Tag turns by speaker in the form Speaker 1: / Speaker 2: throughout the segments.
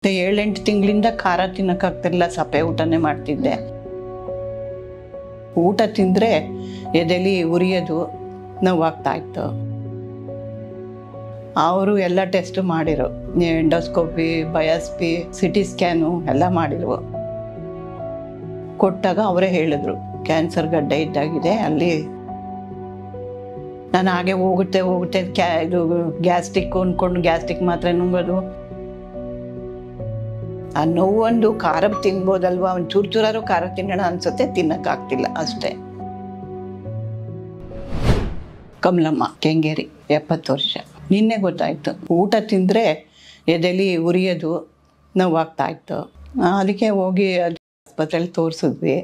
Speaker 1: 7-8 ತಿಂಗಳಿಂದ ಖಾರ ತಿನ್ನಕ್ಕಾಗ್ತಿರ್ಲಿಲ್ಲ, ಸಪ್ಪೆ ಊಟನೇ ಮಾಡ್ತಿದ್ದೆ. ಊಟ ತಿಂದರೆ ಎದೆಲಿ ಉರಿಯೋದು, ನೋವಾಗ್ತಾ ಇತ್ತು. ಅವರು ಎಲ್ಲ ಟೆಸ್ಟ್ ಮಾಡಿರು, ಎಂಡೋಸ್ಕೋಪಿ, ಬಯಾಸ್ಪಿ, ಸಿಟಿ ಸ್ಕ್ಯಾನು ಎಲ್ಲ ಮಾಡಿರು. ಕೊಟ್ಟಾಗ ಅವರೇ ಹೇಳಿದ್ರು ಕ್ಯಾನ್ಸರ್ ಗಡ್ಡೆ ಇದ್ದಾಗಿದೆ ಅಲ್ಲಿ. ನಾನು ಹಾಗೆ ಹೋಗುತ್ತೆ ಇದು ಗ್ಯಾಸ್ಟ್ರಿಕ್ ಅಂದ್ಕೊಂಡು ಗ್ಯಾಸ್ಟ್ರಿಕ್ ಮಾತ್ರೆ ನುಂಗೋದು. ಆ ನೋವೊಂದು ಖಾರ ತಿನ್ಬೋದಲ್ವಾ, ಒಂದು ಚೂರಾರು ಖಾರ ತಿನ್ನೋಣ ಅನ್ಸುತ್ತೆ, ತಿನ್ನಕ್ಕಾಗ್ತಿಲ್ಲ ಅಷ್ಟೇ. ಕಮಲಮ್ಮ, ಕೆಂಗೇರಿ, 70 ವರ್ಷ. ನಿನ್ನೆ ಗೊತ್ತಾಯಿತು, ಊಟ ತಿಂದರೆ ಎದೆಲಿ ಉರಿಯೋದು, ನೋವಾಗ್ತಾ ಇತ್ತು. ಅದಕ್ಕೆ ಹೋಗಿ ಆಸ್ಪತ್ರೆಯಲ್ಲಿ ತೋರಿಸಿದ್ವಿ.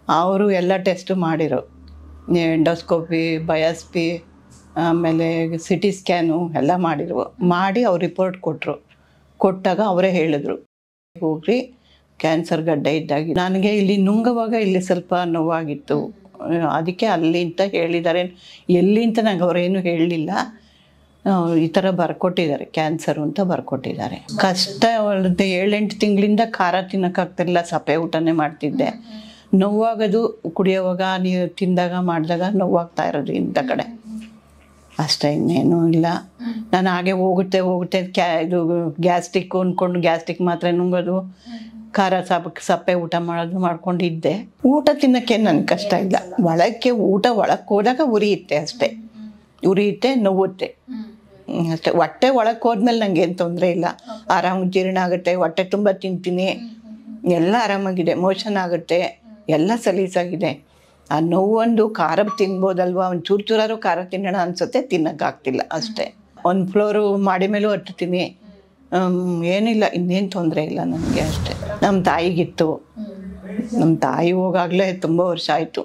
Speaker 1: ಅವರು ಎಲ್ಲ ಟೆಸ್ಟ್ ಮಾಡಿರು, ಎಂಡೋಸ್ಕೋಪಿ, ಬಯಾಸ್ಪಿ, ಆಮೇಲೆ ಸಿಟಿ ಸ್ಕ್ಯಾನು ಎಲ್ಲ ಮಾಡಿರು. ಮಾಡಿ ಅವ್ರು ರಿಪೋರ್ಟ್ ಕೊಟ್ಟಾಗ ಅವರೇ ಹೇಳಿದ್ರು, ಹೋಗ್ರಿ ಕ್ಯಾನ್ಸರ್ ಗಡ್ಡೆ ಇದ್ದಾಗಿ. ನನಗೆ ಇಲ್ಲಿ ನುಂಗುವಾಗ ಇಲ್ಲಿ ಸ್ವಲ್ಪ ನೋವಾಗಿತ್ತು, ಅದಕ್ಕೆ ಅಲ್ಲಿ ಅಂತ ಹೇಳಿದ್ದಾರೆ. ಎಲ್ಲಿ ಅಂತ ನಂಗೆ ಅವರೇನು ಹೇಳಲಿಲ್ಲ. ಈ ಥರ ಬರ್ಕೊಟ್ಟಿದ್ದಾರೆ, ಕ್ಯಾನ್ಸರು ಅಂತ ಬರ್ಕೊಟ್ಟಿದ್ದಾರೆ. ಕಷ್ಟ. 7-8 ತಿಂಗಳಿಂದ ಖಾರ ತಿನ್ನೋಕ್ಕಾಗ್ತಿರ್ಲಿಲ್ಲ, ಸಪ್ಪೆ ಊಟನೇ ಮಾಡ್ತಿದ್ದೆ. ನೋವಾಗೋದು, ಕುಡಿಯೋವಾಗ ನೀವು ತಿಂದಾಗ ಮಾಡಿದಾಗ ನೋವಾಗ್ತಾ ಇರೋದು ಇಂಥ ಕಡೆ ಅಷ್ಟೇ, ಇನ್ನೇನೂ ಇಲ್ಲ. ನಾನು ಹಾಗೆ ಹೋಗುತ್ತೆ ಇದು ಗ್ಯಾಸ್ಟ್ರಿಕ್ ಅಂದ್ಕೊಂಡು ಗ್ಯಾಸ್ಟ್ರಿಕ್ ಮಾತ್ರೆ ನುಂಗೋದು, ಖಾರ ಸಪ್ಪೆ ಊಟ ಮಾಡ್ಕೊಂಡಿದ್ದೆ. ಊಟ ತಿನ್ನೋಕ್ಕೆ ನನಗೆ ಕಷ್ಟ ಇಲ್ಲ. ಊಟ ಒಳಕ್ಕೆ ಹೋದಾಗ ಉರಿಯುತ್ತೆ ಅಷ್ಟೇ, ಉರಿಯುತ್ತೆ, ನೋವುತ್ತೆ ಅಷ್ಟೇ. ಹೊಟ್ಟೆ ಒಳಕ್ಕೆ ಹೋದ್ಮೇಲೆ ನನಗೆ ಏನು ತೊಂದರೆ ಇಲ್ಲ, ಆರಾಮಾಗಿ ಜೀರ್ಣ ಆಗುತ್ತೆ, ಹೊಟ್ಟೆ ತುಂಬ ತಿಂತೀನಿ, ಎಲ್ಲ ಆರಾಮಾಗಿದೆ, ಮೋಷನ್ ಆಗುತ್ತೆ, ಎಲ್ಲ ಸಲೀಸಾಗಿದೆ. ಆ ನೋವೊಂದು ಖಾರ ತಿನ್ಬೋದಲ್ವಾ, ಒಂದು ಚೂರಾರು ಖಾರ ತಿನ್ನೋಣ ಅನ್ಸುತ್ತೆ, ತಿನ್ನೋಕ್ಕಾಗ್ತಿಲ್ಲ ಅಷ್ಟೇ. ಒಂದು ಫ್ಲೋರು ಮಾಡಿ ಮೇಲೂ ಹತ್ತುತ್ತೀನಿ, ಏನಿಲ್ಲ, ಇನ್ನೇನು ತೊಂದರೆ ಇಲ್ಲ ನನಗೆ ಅಷ್ಟೇ. ನಮ್ಮ ತಾಯಿಗಿತ್ತು, ನಮ್ಮ ತಾಯಿ ಹೋಗಾಗಲೇ ತುಂಬ ವರ್ಷ ಆಯಿತು.